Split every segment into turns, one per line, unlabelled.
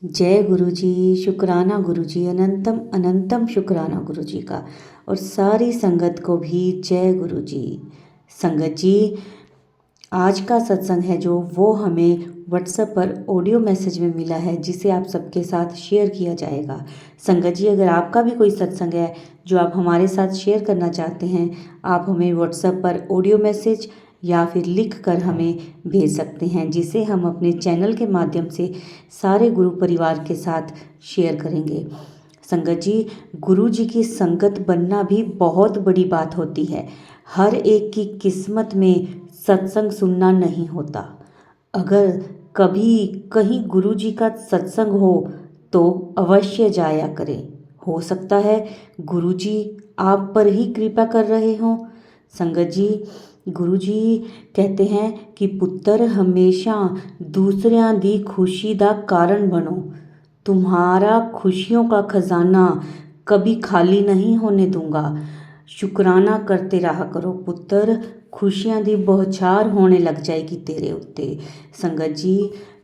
जय गुरु जी। शुक्राना गुरु जी, अनंतम अनंतम शुक्राना गुरु जी का। और सारी संगत को भी जय गुरु जी। संगत जी, आज का सत्संग है जो वो हमें व्हाट्सएप पर ऑडियो मैसेज में मिला है, जिसे आप सबके साथ शेयर किया जाएगा। संगत जी, अगर आपका भी कोई सत्संग है जो आप हमारे साथ शेयर करना चाहते हैं, आप हमें व्हाट्सएप पर ऑडियो मैसेज या फिर लिख कर हमें भेज सकते हैं, जिसे हम अपने चैनल के माध्यम से सारे गुरु परिवार के साथ शेयर करेंगे। संगत जी, गुरु जी की संगत बनना भी बहुत बड़ी बात होती है। हर एक की किस्मत में सत्संग सुनना नहीं होता। अगर कभी कहीं गुरु जी का सत्संग हो तो अवश्य जाया करें। हो सकता है गुरु जी आप पर ही कृपा कर रहे हों। संगत जी, गुरु जी कहते हैं कि पुत्र हमेशा दूसरिਆਂ ਦੀ खुशी ਦਾ कारण बनो। तुम्हारा खुशियों का खजाना कभी खाली नहीं होने दूंगा। शुक्राना करते रहा करो पुत्र, खुशियां दी बौछार होने लग जाएगी तेरे उत्ते। संगत जी,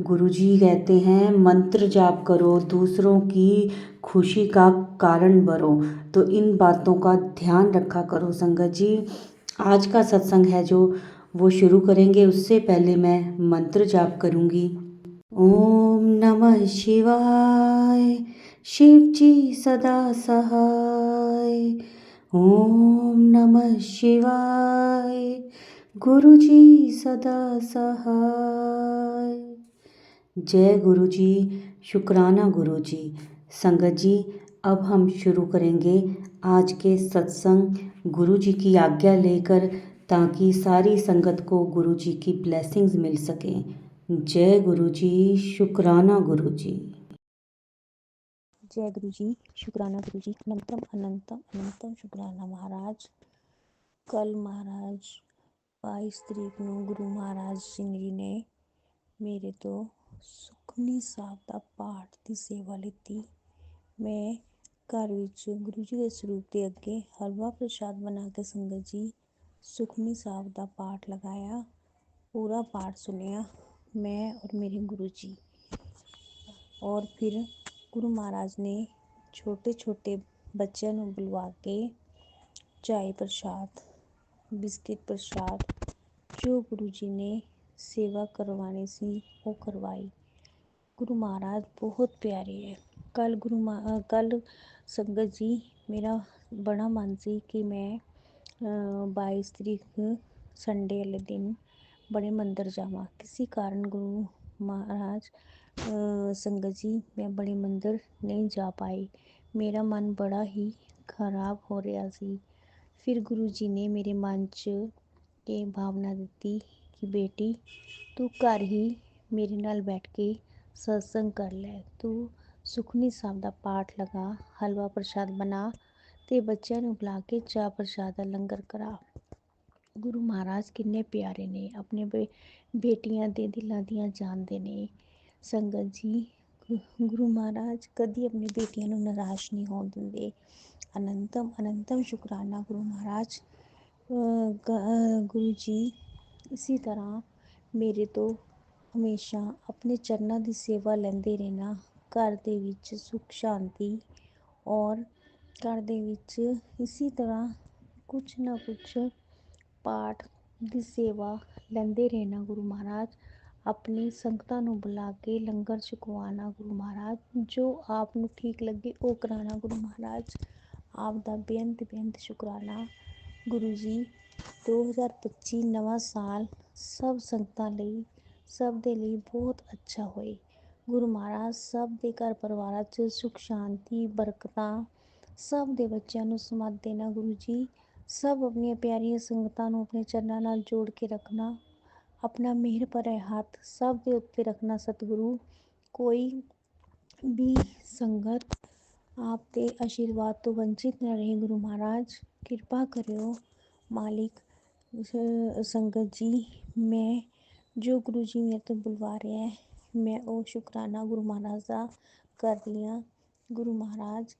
गुरु जी कहते हैं मंत्र जाप करो, दूसरों की खुशी का कारण बनो। तो इन बातों का ध्यान रखा करो। संगत जी, आज का सत्संग है जो वो शुरू करेंगे, उससे पहले मैं मंत्र जाप करूंगी। ओम नमः शिवाय। शिव जी सदा सहाय। ओम नमः शिवाय। गुरु जी सदा सहाय। जय गुरु जी। शुक्राना गुरु जी। संगत जी, अब हम शुरू करेंगे आज के सत्संग, गुरु जी की आज्ञा लेकर, ताकि सारी संगत को गुरु जी की ब्लेसिंग्स मिल सकें। जय गुरु जी। शुक्राना गुरु जी।
जय गुरु जी। शुक्राना गुरु जी। अनंतम अनंतम अनंतम शुक्राना महाराज। कल महाराज 22 तरीक ਨੂੰ ਗੁਰੂ ਮਹਾਰਾਜ ਜੀ ਨੇ ਮੇਰੇ ਤੋਂ ਸੁਖਮਨੀ ਸਾਹਿਬ ਦਾ ਪਾਠ ਦੀ ਸੇਵਾ ਲਿੱਤੀ। ਮੈਂ ਘਰ ਵਿੱਚ ਗੁਰੂ ਜੀ ਦੇ ਸਰੂਪ ਦੇ ਅੱਗੇ ਹਲਵਾ ਪ੍ਰਸ਼ਾਦ ਬਣਾ ਕੇ ਸੰਗਤ ਜੀ ਸੁਖਮਨੀ ਸਾਹਿਬ ਦਾ ਪਾਠ ਲਗਾਇਆ। ਪੂਰਾ ਪਾਠ ਸੁਣਿਆ ਮੈਂ और मेरे गुरु जी। और फिर गुरु महाराज ने छोटे छोटे ਬੱਚਿਆਂ ਨੂੰ ਬੁਲਵਾ ਕੇ ਚਾय प्रसाद बिस्किट प्रसाद जो गुरु जी ने सेवा करवानी सी वो करवाई। गुरु महाराज बहुत प्यारे है। कल संगत जी मेरा बड़ा मन सी कि मैं 22 तरीक संडे वाले दिन बड़े मंदिर जावा। किसी कारण गुरु महाराज संगत जी मैं बड़े मंदिर नहीं जा पाई। मेरा मन बड़ा ही खराब हो रहा सी। फिर गुरु जी ने मेरे मन च ये भावना दी कि बेटी तू घर ही मेरे नाल बैठ के सत्संग कर लै। तू सुखमनी साहब दा पाठ लगा, हलवा प्रसाद बना ते बच्चों नूं बुला के चाह प्रसाद दा लंगर करा। गुरु महाराज किन्ने प्यारे ने, अपने बेटियां दे दिलां दियां जानदे ने। संगत जी, गुरु महाराज कदी अपनी बेटियां नूं निराश नहीं होण दिंदे। अनंतम अनंतम शुक्राना गुरु महाराज। गुरु जी इसी तरह मेरे तो हमेशा अपने चरਨਾਂ ਦੀ ਸੇਵਾ ਲੈਂਦੇ ਰਹਿਣਾ। ਘਰ ਦੇ ਵਿੱਚ ਸੁਖ ਸ਼ਾਂਤੀ और घर ਦੇ ਵਿੱਚ ਇਸੀ ਤਰ੍ਹਾਂ ਕੁਛ ਨਾ ਕੁਛ ਪਾਠ ਦੀ ਸੇਵਾ ਲੈਂਦੇ ਰਹਿਣਾ। ਗੁਰੂ ਮਹਾਰਾਜ ਆਪਣੀ ਸੰਗਤਾਂ ਨੂੰ ਬੁਲਾ ਕੇ ਲੰਗਰ ਛਕਵਾਣਾ। ਗੁਰੂ ਮਹਾਰਾਜ ਜੋ ਆਪ ਨੂੰ ਠੀਕ ਲੱਗੇ ਉਹ ਕਰਾਣਾ। ਗੁਰੂ ਮਹਾਰਾਜ ਆਪ ਦਾ ਬੇਅੰਤ ਸ਼ੁਕਰਾਨਾ। ਗੁਰੂ ਜੀ 2025 ਨਵਾਂ ਸਾਲ ਸਭ ਸੰਗਤਾਂ ਲਈ, ਸਭ ਦੇ ਲਈ ਬਹੁਤ ਅੱਛਾ ਹੋਏ। ਗੁਰੂ ਮਹਾਰਾਜ ਸਭ ਦੇ ਘਰ ਪਰਿਵਾਰਾਂ 'ਚ ਸੁਖ ਸ਼ਾਂਤੀ ਬਰਕਤਾਂ, ਸਭ ਦੇ ਬੱਚਿਆਂ ਨੂੰ ਸਮੱਤ ਦੇਣਾ। ਗੁਰੂ ਜੀ ਸਭ ਆਪਣੀਆਂ ਪਿਆਰੀਆਂ ਸੰਗਤਾਂ ਨੂੰ ਆਪਣੇ ਚਰਨਾਂ ਨਾਲ ਜੋੜ ਕੇ ਰੱਖਣਾ। ਆਪਣਾ ਮਿਹਰ ਭਰਿਆ ਹੱਥ ਸਭ ਦੇ ਉੱਤੇ ਰੱਖਣਾ। ਸਤਿਗੁਰੂ ਕੋਈ ਵੀ ਸੰਗਤ ਆਪ ਦੇ ਆਸ਼ੀਰਵਾਦ ਤੋਂ ਵੰਚਿਤ ਨਾ ਰਹੇ। ਗੁਰੂ ਮਹਾਰਾਜ ਕਿਰਪਾ ਕਰਿਓ ਮਾਲਿਕ। ਸੰਗਤ ਜੀ ਮੈਂ ਜੋ ਗੁਰੂ ਜੀ ਮੇਰੇ ਤੋਂ ਬੁਲਵਾ ਰਿਹਾ ਮੈਂ ਉਹ ਸ਼ੁਕਰਾਨਾ ਗੁਰੂ ਮਹਾਰਾਜ ਦਾ ਕਰ ਰਹੀ ਹਾਂ। ਗੁਰੂ ਮਹਾਰਾਜ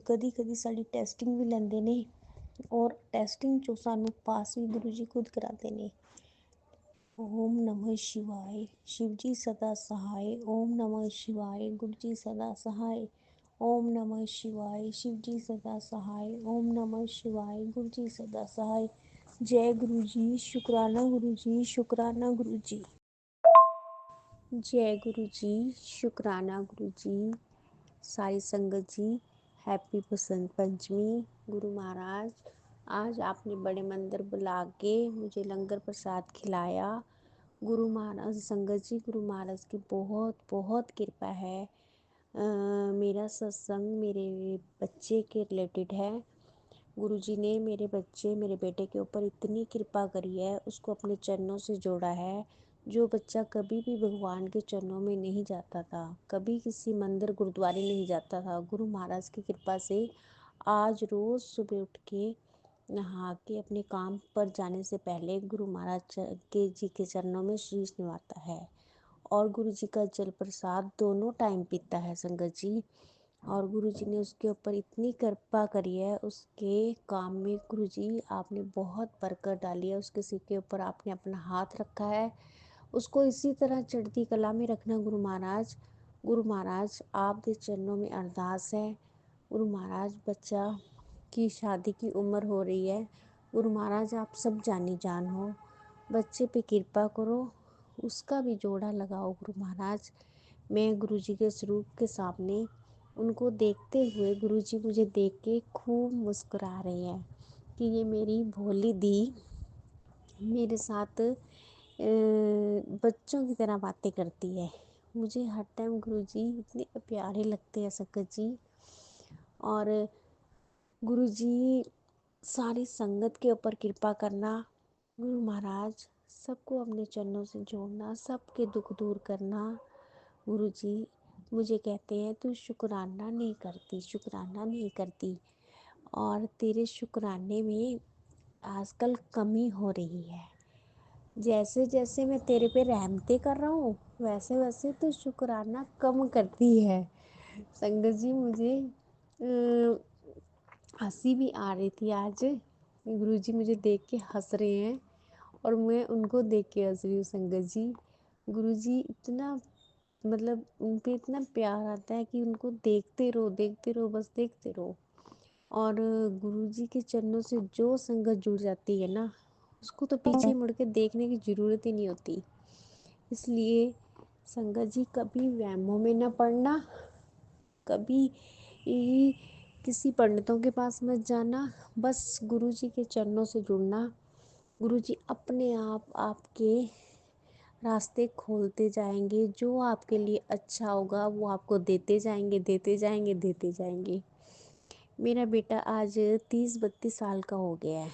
ਕਦੀ ਸਾਡੀ ਟੈਸਟਿੰਗ ਵੀ ਲੈਂਦੇ ਨੇ ਔਰ ਟੈਸਟਿੰਗ 'ਚੋਂ ਸਾਨੂੰ ਪਾਸ ਵੀ ਗੁਰੂ ਜੀ ਖੁਦ ਕਰਾਉਂਦੇ ਨੇ। ओम नमः शिवाय। शिवजी सदा सहाय। ओम नमः शिवाय। गुरुजी सदा सहाय। ओम नमः शिवाय। शिवजी सदा सहाय। ओम नमः शिवाय। गुरुजी सदा सहाय। जय गुरुजी। शुक्राना गुरुजी। शुक्राना गुरुजी। जय गुरुजी। शुक्राना गुरुजी। सारी संगत जी, हैप्पी बसंत पंचमी। गुरु महाराज, आज आपने बड़े मंदिर बुला के मुझे लंगर प्रसाद खिलाया। गुरु महाराज, संगत जी, गुरु महाराज की बहुत बहुत कृपा है। मेरा सत्संग मेरे बच्चे के रिलेटेड है। गुरुजी ने मेरे बेटे के ऊपर इतनी कृपा करी है, उसको अपने चरणों से जोड़ा है। जो बच्चा कभी भी भगवान के चरणों में नहीं जाता था, कभी किसी मंदिर गुरुद्वारे नहीं जाता था, गुरु महाराज की कृपा से आज रोज़ सुबह उठ के नहा के अपने काम पर जाने से पहले गुरु महाराज के जी के चरणों में शीश निवाता है और गुरु जी का जल प्रसाद दोनों टाइम पीता है संगत जी। और गुरु जी ने उसके ऊपर इतनी कृपा करी है, उसके काम में गुरु जी आपने बहुत बरकत डाली है। उसके सिर के ऊपर आपने अपना हाथ रखा है, उसको इसी तरह चढ़ती कला में रखना गुरु महाराज। गुरु महाराज, आपके चरणों में अरदास है। गुरु महाराज, बच्चा की शादी की उम्र हो रही है। गुरु महाराज, आप सब जानी जान हो, बच्चे पे कृपा करो, उसका भी जोड़ा लगाओ गुरु महाराज। मैं गुरु जी के स्वरूप के सामने उनको देखते हुए, गुरु जी मुझे देख के खूब मुस्कुरा रहे हैं कि ये मेरी भोली दी मेरे साथ बच्चों की तरह बातें करती है। मुझे हर टाइम गुरु जी इतने प्यारे लगते हैं संगत जी। और गुरु जी, सारी संगत के ऊपर कृपा करना। गुरु महाराज, सबको अपने चरणों से जोड़ना, सबके दुख दूर करना। गुरु जी मुझे कहते हैं, तू शुक्राना नहीं करती, शुक्राना नहीं करती, और तेरे शुक्राने में आजकल कमी हो रही है। जैसे जैसे मैं तेरे पे रहमतें कर रहा हूँ, वैसे वैसे तो शुक्राना कम करती है। संगत जी, मुझे हंसी भी आ रही थी आज। गुरुजी मुझे देख के हंस रहे हैं और मैं उनको देख के हंस रही हूँ संगत जी। गुरुजी इतना, मतलब उन पे इतना प्यार आता है कि उनको देखते रहो, देखते रहो, बस देखते रहो। और गुरुजी के चरणों से जो संगत जुड़ जाती है ना, उसको तो पीछे मुड़ के देखने की ज़रूरत ही नहीं होती। इसलिए संगत जी, कभी वहमों में न पड़ना, कभी किसी पंडितों के पास मत जाना, बस गुरुजी के चरणों से जुड़ना। गुरुजी अपने आप आपके रास्ते खोलते जाएंगे, जो आपके लिए अच्छा होगा वो आपको देते जाएंगे, देते जाएंगे, देते जाएंगे। मेरा बेटा आज 30-32 साल का हो गया है।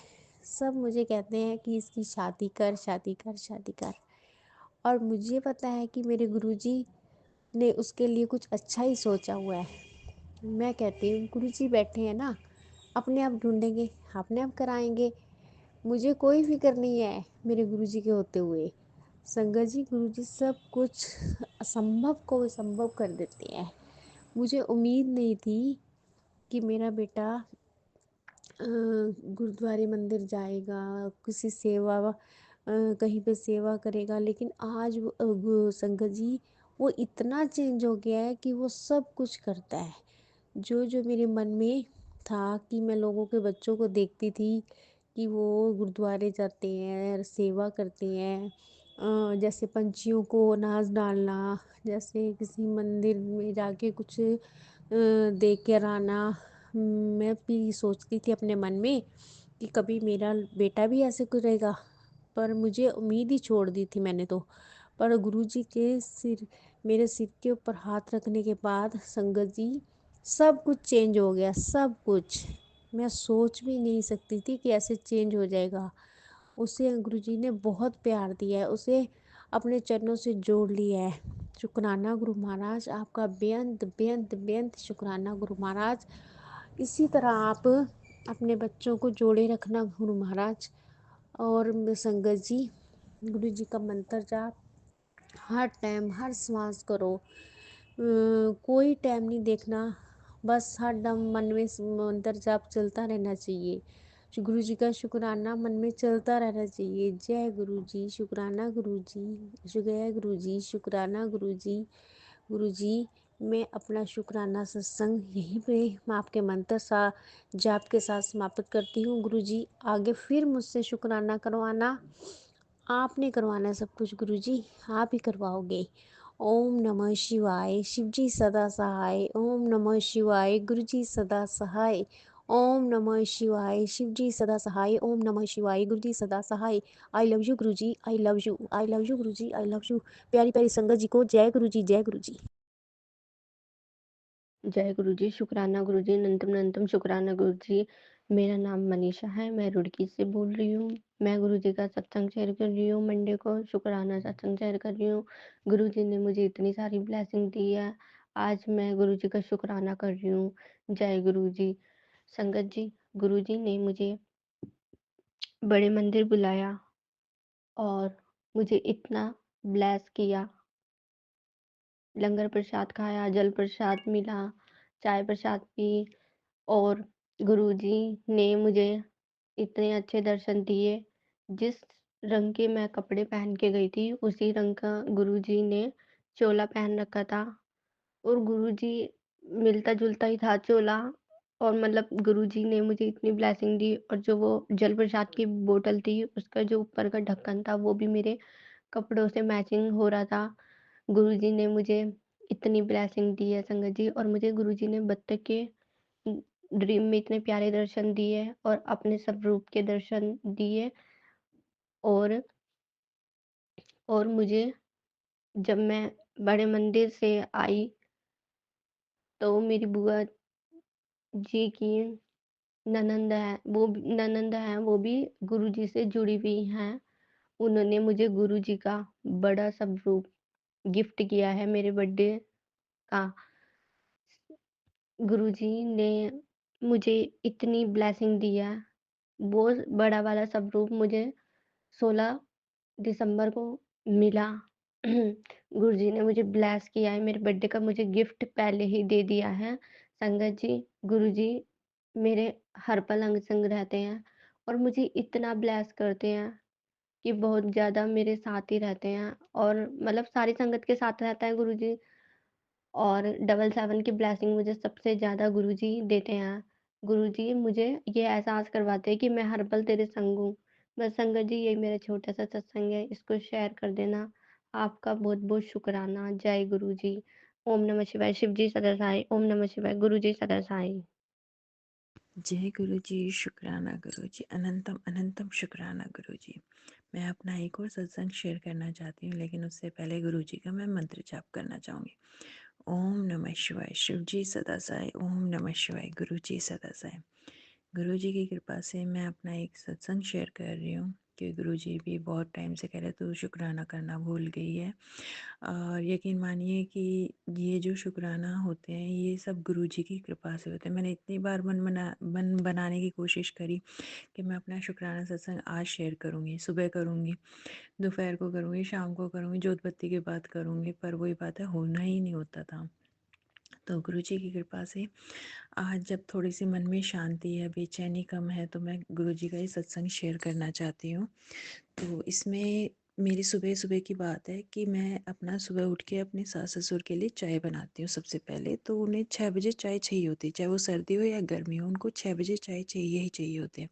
सब मुझे कहते हैं कि इसकी शादी कर, शादी कर, शादी कर, और मुझे पता है कि मेरे गुरुजी ने उसके लिए कुछ अच्छा ही सोचा हुआ है। मैं कहती हूँ, गुरुजी बैठे हैं ना, अपने आप ढूंढेंगे, अपने आप कराएंगे। मुझे कोई फिक्र नहीं है मेरे गुरुजी के होते हुए। संगत जी, गुरुजी सब कुछ असंभव को संभव कर देते हैं। मुझे उम्मीद नहीं थी कि मेरा बेटा गुरुद्वारे मंदिर जाएगा, किसी सेवा कहीं पे सेवा करेगा, लेकिन आज संगत जी वो इतना चेंज हो गया है कि वो सब कुछ करता है। जो जो मेरे मन में था कि मैं लोगों के बच्चों को देखती थी कि वो गुरुद्वारे जाते हैं, सेवा करते हैं, जैसे पंछियों को अनाज डालना, जैसे किसी मंदिर में जाके कुछ देख कर आना। मैं भी सोचती थी अपने मन में कि कभी मेरा बेटा भी ऐसे करेगा, पर मुझे उम्मीद ही छोड़ दी थी मैंने तो। पर गुरुजी के मेरे सिर के ऊपर हाथ रखने के बाद संगत जी, सब कुछ चेंज हो गया, सब कुछ। मैं सोच भी नहीं सकती थी कि ऐसे चेंज हो जाएगा। उसे गुरुजी ने बहुत प्यार दिया है, उसे अपने चरणों से जोड़ लिया है। शुक्राना गुरु महाराज, आपका बेअंत बेअंत बेअंत शुक्राना गुरु महाराज। इसी तरह आप अपने बच्चों को जोड़े रखना गुरु महाराज। और संगत जी, गुरु जी का मंत्र जाप हर टाइम, हर श्वास करो। कोई टाइम नहीं देखना, बस हर दम मन में मंत्र जाप चलता रहना चाहिए। गुरु जी का शुक्राना मन में चलता रहना चाहिए। जय गुरु जी, शुक्राना गुरु जी, जय गुरु जी, शुक्राना गुरु जी। गुरु जी, मैं अपना शुक्राना सत्संग यहीं पे मैं आपके मंत्र सा जाप के साथ समाप्त करती हूँ। गुरु जी, आगे फिर मुझसे शुक्राना करवाना। आपने करवाना है सब कुछ गुरु जी, आप ही करवाओगे। ओम नमः शिवाय, शिव जी सदा सहाय। ओम नमः शिवाय, गुरु जी सदा सहाय। ओम नमः शिवाय, शिव जी सदा सहाय। ओम नमः शिवाय, गुरु जी सदा सहाय। आई love you Guru ji, I love you, I love you Guru ji, I love you. प्यारी प्यारी संगत जी को जय गुरु जी, जय गुरु जी।
जय गुरु जी, शुक्राना गुरु जी, अनंतम अनंतम शुक्राना गुरु जी। मेरा नाम मनीषा है, मैं रुड़की से बोल रही हूँ। मैं गुरु जी का सत्संग शेयर कर रही हूँ, मंडे को शुक्राना सत्संग शेयर कर रही हूँ। गुरु जी ने मुझे इतनी सारी ब्लेसिंग दी है, आज मैं गुरु जी का शुक्राना कर रही हूँ। जय गुरु जी। संगत जी, गुरु जी ने मुझे बड़े मंदिर बुलाया और मुझे इतना ब्लेस किया। लंगर प्रसाद खाया, जल प्रसाद मिला, चाय प्रसाद पी और गुरुजी ने मुझे इतने अच्छे दर्शन दिए। जिस रंग के मैं कपड़े पहन के गई थी, उसी रंग का गुरुजी ने चोला पहन रखा था और गुरुजी मिलता-जुलता ही था चोला। और मतलब गुरुजी ने मुझे इतनी ब्लेसिंग दी और जो वो जल प्रसाद की बोतल थी, उसका जो ऊपर का ढक्कन था, वो भी मेरे कपड़ों से मैचिंग हो रहा था। गुरुजी ने मुझे इतनी ब्लेसिंग दी है संगत जी, और मुझे गुरुजी ने बत्तख के ड्रीम में इतने प्यारे दर्शन दिए और अपने स्वरूप के दर्शन दिए। और मुझे जब मैं बड़े मंदिर से आई तो मेरी बुआ जी की ननंद है, वो भी गुरुजी से जुड़ी हुई हैं। उन्होंने मुझे गुरुजी का बड़ा स्वरूप गिफ्ट किया है मेरे बर्थडे का। गुरुजी ने मुझे इतनी ब्लेसिंग दी है, वो बड़ा वाला स्वरूप मुझे 16 दिसंबर को मिला। गुरुजी ने मुझे ब्लेस किया है, मेरे बर्थडे का मुझे गिफ्ट पहले ही दे दिया है। संगत जी, गुरुजी मेरे हर पल अंग संग रहते हैं और मुझे इतना ब्लेस करते हैं कि बहुत ज़्यादा मेरे साथ ही रहते हैं और मतलब सारी संगत के साथ रहता है गुरुजी। और डबल 7 की ब्लेसिंग मुझे सबसे ज़्यादा गुरुजी देते हैं। गुरुजी मुझे ये एहसास करवाते हैं कि मैं हर पल तेरे संग हूँ। बस संगत जी, यही मेरा छोटा-सा सत्संग है, इसको शेयर कर देना। आपका बहुत-बहुत शुक्राना। जय गुरुजी। ओम नमः शिवाय। शिव जी सदा सहाय। ओम नमः शिवाय। गुरुजी सदा सहाय।
जय गुरु जी, शुक्राना गुरु जी, अनंतम अनंतम शुक्राना गुरु जी। मैं अपना एक और सत्संग शेयर करना चाहती हूँ, लेकिन उससे पहले गुरु जी का मैं मंत्र जाप करना चाहूँगी। ओम नमः शिवाय, शिव जी सदा साई। ओम नमः शिवाय, गुरु जी सदा साई। गुरु जी की कृपा से मैं अपना एक सत्संग शेयर कर रही हूँ कि गुरु जी भी बहुत टाइम से कह रहे तो शुक्राना करना भूल गई है। और यकीन मानिए कि ये जो शुक्राना होते हैं ये सब गुरु जी की कृपा से होते हैं। मैंने इतनी बार मन बनाने की कोशिश करी कि मैं अपना शुक्राना सत्संग आज शेयर करूँगी, सुबह करूँगी, दोपहर को करूँगी, शाम को करूँगी, जोत बत्ती के बाद करूँगी, पर वही बात है, होना ही नहीं होता था। तो गुरु जी की कृपा से आज जब थोड़ी सी मन में शांति है, बेचैनी कम है, तो मैं गुरु जी का ये सत्संग शेयर करना चाहती हूँ। तो इसमें मेरी सुबह सुबह की बात है कि मैं अपना सुबह उठ के अपने सास ससुर के लिए चाय बनाती हूँ। सबसे पहले तो उन्हें 6 बजे चाय चाहिए होती है, चाहे वो सर्दी हो या गर्मी हो, उनको 6 बजे चाय चाहिए ही चाहिए होते हैं।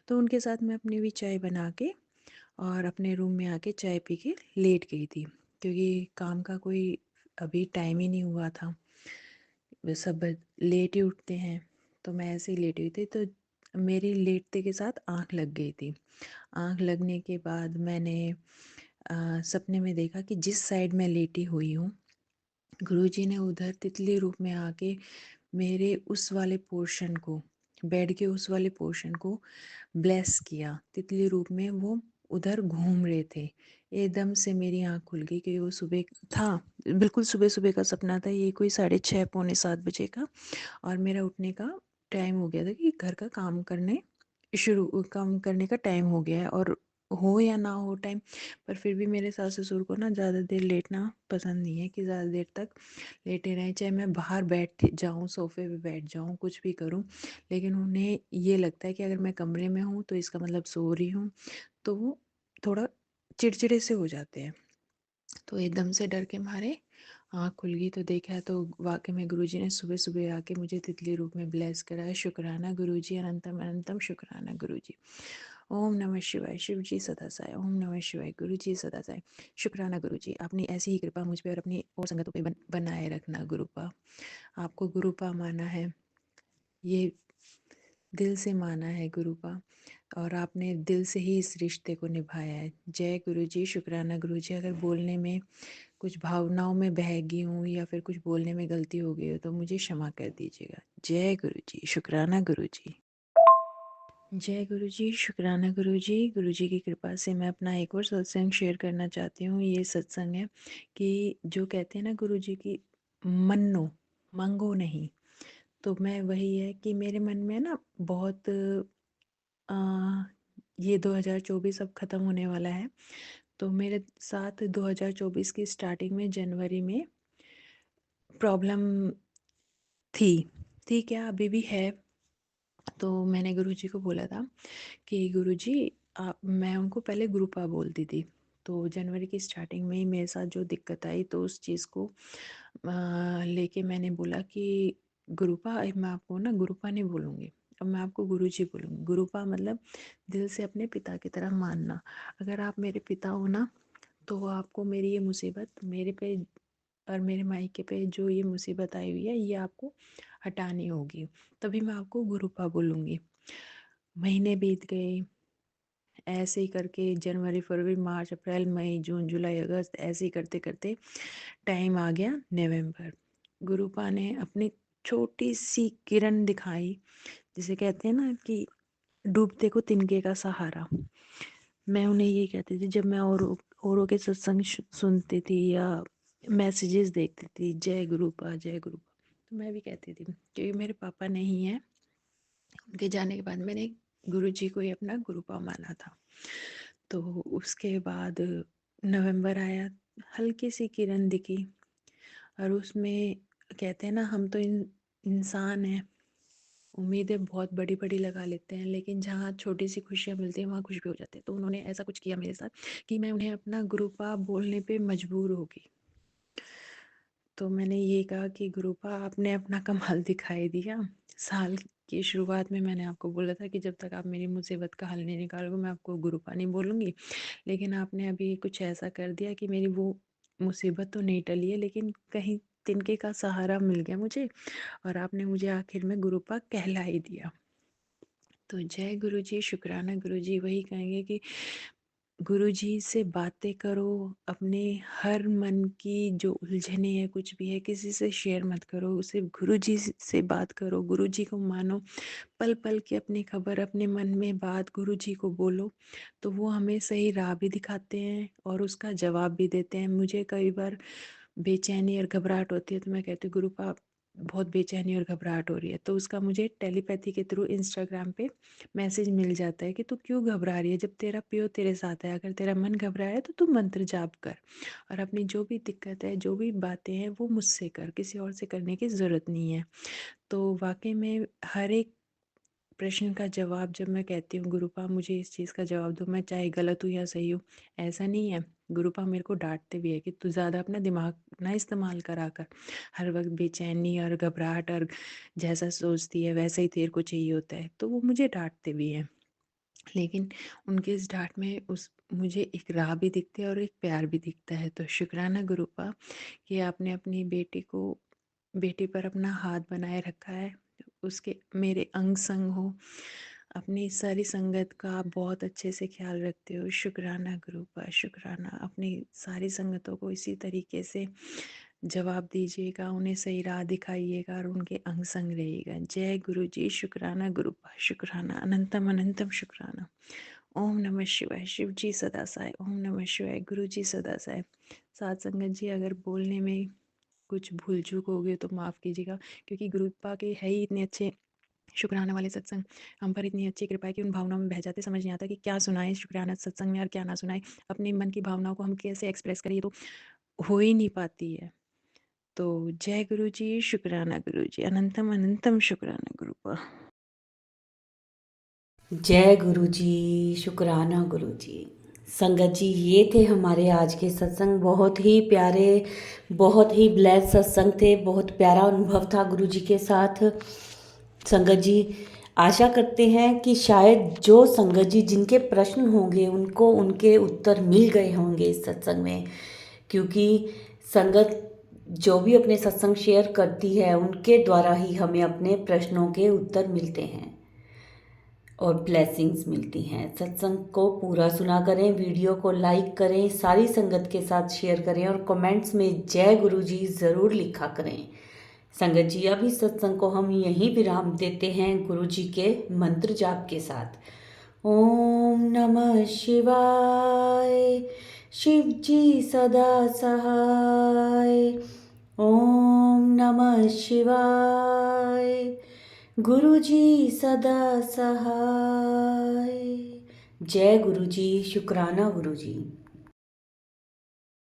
तो उनके साथ मैं अपनी भी चाय बना के और अपने रूम में आके चाय पी के लेट गई थी, क्योंकि काम का कोई अभी टाइम ही नहीं हुआ था। वे सब लेट ही उठते हैं, तो मैं ऐसे ही लेटी हुई थी, तो मेरी लेटते के साथ आँख लग गई थी। आँख लगने के बाद मैंने सपने में देखा कि जिस साइड मैं लेटी हुई हूँ, गुरुजी ने उधर तितली रूप में आके मेरे उस वाले पोर्शन को, बेड के उस वाले पोर्शन को ब्लेस किया। तितली रूप में वो उधर घूम रहे थे। एकदम से मेरी आँख खुल गई, क्योंकि वो सुबह था, बिल्कुल सुबह-सुबह का सपना था। ये कोई 6:30 पौने 7 बजे का, और मेरा उठने का टाइम हो गया था कि घर का काम करने का टाइम हो गया है और हो या ना हो टाइम, पर फिर भी मेरे सास-ससुर को ना ज़्यादा देर लेटना पसंद नहीं है कि ज़्यादा देर तक लेटे रहें। चाहे मैं बाहर बैठ जाऊँ, सोफ़े पे बैठ जाऊँ, कुछ भी करूँ, लेकिन उन्हें ये लगता है कि अगर मैं कमरे में हूँ, तो इसका मतलब सो रही हूँ। तो वो थोड़ा चिड़चिड़े से हो जाते हैं। तो एकदम से डर के मारे आँख खुल गई तो देखा तो वाक़ई में गुरुजी ने सुबह-सुबह आके मुझे तितली रूप में ब्लेस करा है। शुक्राना गुरुजी, अनंतम अनंतम शुक्राना गुरुजी। ओम नमः शिवाय, शिव जी सदा साय। ओम नमः शिवाय, गुरुजी सदा साय। शुक्राना गुरुजी, अपनी ऐसी ही कृपा मुझ पे और अपनी और संगतों पे बनाए रखना गुरुपा। आपको गुरुपा माना है, ये दिल से माना है गुरुपा, और आपने दिल से ही इस रिश्ते को निभाया है। जय गुरुजी, शुक्राना गुरुजी। अगर बोलने में कुछ भावनाओं में बह गई हूँ या फिर कुछ बोलने में गलती हो गई हो तो मुझे क्षमा कर दीजिएगा। जय गुरुजी, शुक्राना गुरुजी। जय गुरुजी, शुक्राना गुरुजी। गुरुजी की कृपा से मैं अपना एक और सत्संग शेयर करना चाहती हूँ। ये सत्संग है कि जो कहते हैं ना गुरुजी की, मन्नो मांगो नहीं। तो मैं वही है कि मेरे मन में ना बहुत अ, ये 2024 अब ख़त्म होने वाला है। तो मेरे साथ 2024 की स्टार्टिंग में जनवरी में प्रॉब्लम थी। थी क्या, अभी भी है। तो मैंने गुरुजी को बोला था कि गुरुजी, आप, मैं उनको पहले गुरुपा बोलती थी। तो जनवरी की स्टार्टिंग में ही मेरे साथ जो दिक्कत आई तो उस चीज़ को लेके मैंने बोला कि गुरुपा, अब मैं आपको ना गुरुपा नहीं बोलूँगी, अब मैं आपको गुरुजी बोलूँगी। गुरुपा मतलब दिल से अपने पिता की तरह मानना। अगर आप मेरे पिता हो ना, तो आपको मेरी ये मुसीबत मेरे पे और मेरे मायके पे जो ये मुसीबत आई हुई है, ये आपको हटानी होगी, तभी मैं आपको गुरुपा बोलूँगी। महीने बीत गए, ऐसे ही करके जनवरी, फरवरी, मार्च, अप्रैल, मई, जून, जुलाई, अगस्त, ऐसे ही करते करते टाइम आ गया नवंबर। गुरुपा ने अपनी छोटी सी किरण दिखाई, जिसे कहते हैं ना कि डूबते को तिनके का सहारा। मैं उन्हें ये कहती थी, जब मैं औरों के सत्संग सुनती थी या मैसेजेस देखती थी, जय गुरुपा जय गुरुपा, तो मैं भी कहती थी, क्योंकि मेरे पापा नहीं है, उनके जाने के बाद मैंने गुरुजी को ही अपना गुरुपा माना था। तो उसके बाद नवंबर आया, हल्की सी किरण दिखी, और उसमें कहते हैं ना, हम तो इंसान हैं, उम्मीदें बहुत बड़ी बड़ी लगा लेते हैं, लेकिन जहाँ छोटी सी खुशियाँ मिलती हैं वहाँ खुश भी हो जाते हैं। तो उन्होंने ऐसा कुछ किया मेरे साथ कि मैं उन्हें अपना गुरुपा बोलने पे मजबूर हो गई। तो मैंने ये कहा कि गुरुपा, आपने अपना कमाल दिखाई दिया। साल की शुरुआत में मैंने आपको बोला था कि जब तक आप मेरी मुसीबत का हल नहीं निकालोगे मैं आपको गुरुपा नहीं बोलूँगी, लेकिन आपने अभी कुछ ऐसा कर दिया कि मेरी वो मुसीबत तो नहीं टली है, लेकिन कहीं तिनके का सहारा मिल गया मुझे, और आपने मुझे आखिर में गुरुपा कहला ही दिया। तो जय गुरुजी, शुक्राना गुरुजी। वही कहेंगे कि गुरुजी से बातें करो, अपने हर मन की जो उलझने हैं, कुछ भी है, किसी से शेयर मत करो, सिर्फ गुरुजी से बात करो, गुरुजी को मानो। पल पल की अपनी खबर, अपने मन में बात गुरुजी को बोलो, तो वो हमें सही राह भी दिखाते हैं और उसका जवाब भी देते हैं। मुझे कई बार बेचैनी और घबराहट होती है, तो मैं कहती हूँ गुरुपा, बहुत बेचैनी और घबराहट हो रही है, तो उसका मुझे टेलीपैथी के थ्रू इंस्टाग्राम पे मैसेज मिल जाता है कि तू क्यों घबरा रही है, जब तेरा प्यो तेरे साथ है। अगर तेरा मन घबराया है तो तू मंत्र जाप कर, और अपनी जो भी दिक्कत है, जो भी बातें हैं, वो मुझसे कर, किसी और से करने की ज़रूरत नहीं है। तो वाकई में हर एक प्रश्न का जवाब, जब मैं कहती हूँ गुरुपा मुझे इस चीज़ का जवाब दो, मैं चाहे गलत हूँ या सही हूँ, ऐसा नहीं है। गुरुपा मेरे को डांटते भी है कि तू ज़्यादा अपना दिमाग ना इस्तेमाल करा कर, हर वक्त बेचैनी और घबराहट और जैसा सोचती है वैसा ही तेरे को चाहिए होता है, तो वो मुझे डांटते भी हैं। लेकिन उनके इस डांट में उस मुझे एक राह भी दिखती है और एक प्यार भी दिखता है। तो शुक्राना गुरुपा कि आपने अपनी बेटी पर अपना हाथ बनाए रखा है, उसके मेरे अंग संग हो, अपनी सारी संगत का आप बहुत अच्छे से ख्याल रखते हो। शुक्राना गुरुपा, शुक्राना। अपनी सारी संगतों को इसी तरीके से जवाब दीजिएगा, उन्हें सही राह दिखाइएगा और उनके अंग संग रहिएगा। जय गुरु जी, शुक्राना गुरुपा, शुक्राना, अनंतम अनंतम शुक्राना। ओम नमः शिवाय, शिव जी सदा साय। ओम नमः शिवाय, गुरु जी सदा साय। साथ संगत जी, अगर बोलने में कुछ भूल चूक हो गई तो माफ़ कीजिएगा, क्योंकि गुरुपा के है ही इतने अच्छे शुक्राना वाले सत्संग हम पर इतनी अच्छी कृपा है कि उन भावनाओं में बह जाते, समझ नहीं आता कि क्या सुनाएं शुक्राना सत्संग में और क्या ना सुनाएं। अपने मन की भावनाओं को हम कैसे एक्सप्रेस करें, ये तो हो ही नहीं पाती है। तो जय गुरु जी, शुक्राना गुरु जी, अनंतम अनंतम शुक्राना गुरु का।
जय गुरु जी, शुक्राना गुरु जी। संगत जी, ये थे हमारे आज के सत्संग। बहुत ही प्यारे, बहुत ही ब्लेस सत्संग थे। बहुत प्यारा अनुभव था गुरु जी के साथ। संगत जी, आशा करते हैं कि शायद जो संगत जी जिनके प्रश्न होंगे उनको उनके उत्तर मिल गए होंगे इस सत्संग में, क्योंकि संगत जो भी अपने सत्संग शेयर करती है उनके द्वारा ही हमें अपने प्रश्नों के उत्तर मिलते हैं और ब्लेसिंग्स मिलती हैं। सत्संग को पूरा सुना करें, वीडियो को लाइक करें, सारी संगत के साथ शेयर करें और कमेंट्स में जय गुरु जी ज़रूर लिखा करें। संगत जी, अभी सत्संग को हम यहीं विराम देते हैं गुरु जी के मंत्र जाप के साथ। ओम नमः शिवाय, शिव जी सदा सहाय। ओम नमः शिवाय, गुरु जी सदा सहाय। जय गुरु जी, शुक्राना गुरु जी।